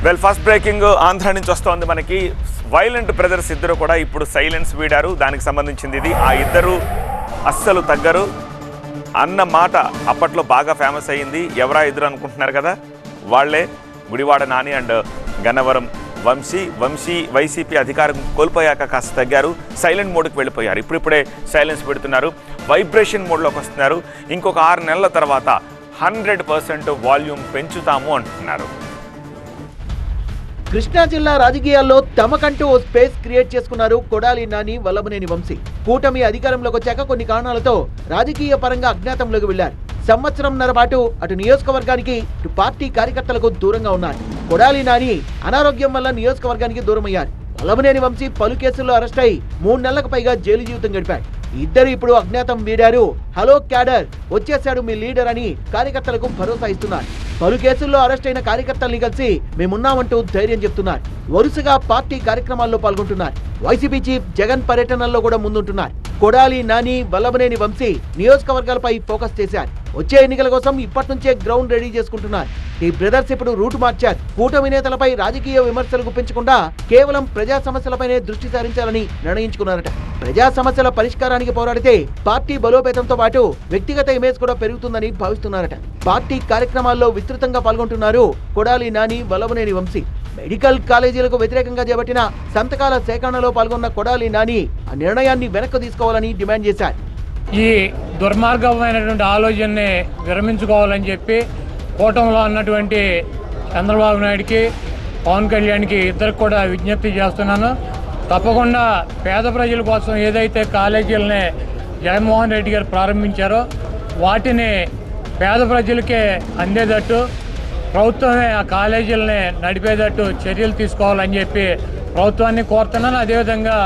Well, first breaking Andhra నుంచి వస్తోంది మనకి. వైలెంట్ బ్రదర్స్ ఇద్దరు కూడా ఇప్పుడు సైలెన్స్ వీడారు. దానికి సంబంధించింది ఇది. ఆ ఇద్దరు అస్సలు తగ్గరు అన్న మాట అప్పట్లో బాగా ఫేమస్ అయ్యింది. ఎవరా ఇద్దరు అనుకుంటున్నారు కదా, వాళ్లే గుడివాడ నాని అండ్ గన్నవరం వంశీ. వైసీపీ అధికారం కోల్పోయాక కాస్త తగ్గారు, సైలెంట్ మోడ్కి వెళ్ళిపోయారు. ఇప్పుడిప్పుడే సైలెన్స్ పెడుతున్నారు, వైబ్రేషన్ మోడ్లోకి వస్తున్నారు. ఇంకొక 6 నెలల తర్వాత 100% వాల్యూమ్ పెంచుతాము అంటున్నారు. కృష్ణా జిల్లా రాజకీయాల్లో తమకంటూ ఓ స్పేస్ క్రియేట్ చేసుకున్నారు కొడాలి నాని, వల్లభనేని వంశీ. కూటమి అధికారంలోకి వచ్చాక కొన్ని కారణాలతో రాజకీయ పరంగా అజ్ఞాతంలోకి వెళ్లారు. సంవత్సరంన్నర పాటు అటు నియోజకవర్గానికి ఇటు పార్టీ కార్యకర్తలకు దూరంగా ఉన్నారు. కొడాలి నాని అనారోగ్యం వల్ల నియోజకవర్గానికి దూరమయ్యారు. వల్లభనేని వంశీ పలు కేసుల్లో అరెస్ట్ అయి 3 నెలలకు పైగా జైలు జీవితం గడిపారు. ఇద్దరు ఇప్పుడు అజ్ఞాతం వీడారు. హలో క్యాడర్, వచ్చేశాడు మీ లీడర్ అని కార్యకర్తలకు భరోసా ఇస్తున్నారు. పలు కేసుల్లో అరెస్ట్ అయిన కార్యకర్తల్ని కలిసి మేమున్నామంటూ ధైర్యం చెప్తున్నారు. వరుసగా పార్టీ కార్యక్రమాల్లో పాల్గొంటున్నారు. వైసీపీ చీఫ్ జగన్ పర్యటనల్లో కూడా ముందుంటున్నారు. కొడాలి నాని, వల్లభనేని వంశీ నియోజకవర్గాలపై ఫోకస్ చేశారు. వచ్చే ఎన్నికల కోసం ఇప్పటి నుంచే గ్రౌండ్ రెడీ చేసుకుంటున్నారు. ఈ బ్రదర్స్ ఇప్పుడు రూట్ మార్చారు. కూటమి నేతలపై రాజకీయ విమర్శలు గుప్పించకుండా కేవలం ప్రజా సమస్యలపైనే దృష్టి సారించాలని నిర్ణయించుకున్నారట. ప్రజా సమస్యల పరిష్కారానికి పోరాడితే పార్టీ బలోపేతంతో పాటు వ్యక్తిగత ఇమేజ్ కూడా పెరుగుతుందని భావిస్తున్నారట. పార్టీ కార్యక్రమాల్లో విస్తృతంగా పాల్గొంటున్నారు కొడాలి నాని, వల్లభనేని వంశీ. మెడికల్ కాలేజీలకు వ్యతిరేకంగా చేపట్టిన సంతకాల సేకరణలో పాల్గొన్న కొడాలి నాని ఆ నిర్ణయాన్ని వెనక్కు తీసుకోవాలని డిమాండ్ చేశారు. ఈ దుర్మార్గమైనటువంటి ఆలోచనని విరమించుకోవాలని చెప్పి కూటమిలో ఉన్నటువంటి చంద్రబాబు నాయుడికి, పవన్ కళ్యాణ్కి ఇద్దరికి కూడా విజ్ఞప్తి చేస్తున్నాను. తప్పకుండా పేద ప్రజల కోసం ఏదైతే కాలేజీలని జగన్మోహన్ రెడ్డి గారు ప్రారంభించారో వాటిని పేద ప్రజలకే అందేటట్టు ప్రభుత్వమే ఆ కాలేజీలని నడిపేటట్టు చర్యలు తీసుకోవాలని చెప్పి ప్రభుత్వాన్ని కోరుతున్నాను. అదేవిధంగా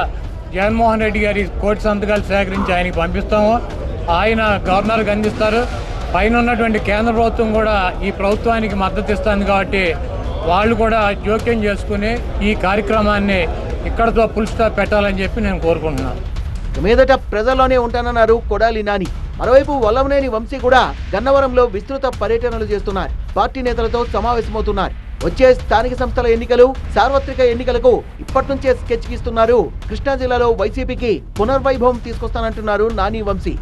జగన్మోహన్ రెడ్డి గారి కోటి సంతకాలు సేకరించి ఆయనకి పంపిస్తాము. ఆయన గవర్నర్కి అందిస్తారు. పైన ఉన్నటువంటి కేంద్ర ప్రభుత్వం కూడా ఈ ప్రభుత్వానికి మద్దతు ఇస్తుంది కాబట్టి వాళ్ళు కూడా జోక్యం చేసుకుని ఈ కార్యక్రమాన్ని ఇక్కడతో ఫుల్ స్టాప్ పెట్టాలని చెప్పి నేను కోరుకుంటున్నాను. మీదట ప్రజల్లోనే ఉంటానన్నారు కొడాలి నాని. మరోవైపు వల్లభనేని వంశీ కూడా గన్నవరంలో విస్తృత పర్యటనలు చేస్తున్నారు. పార్టీ నేతలతో సమావేశమవుతున్నారు. వచ్చే స్థానిక సంస్థల ఎన్నికలు, సార్వత్రిక ఎన్నికలకు ఇప్పటి నుంచే స్కెచ్ గీస్తున్నారు. కృష్ణా జిల్లాలో వైసీపీకి పునర్వైభవం తీసుకొస్తానంటున్నారు నాని, వంశీ.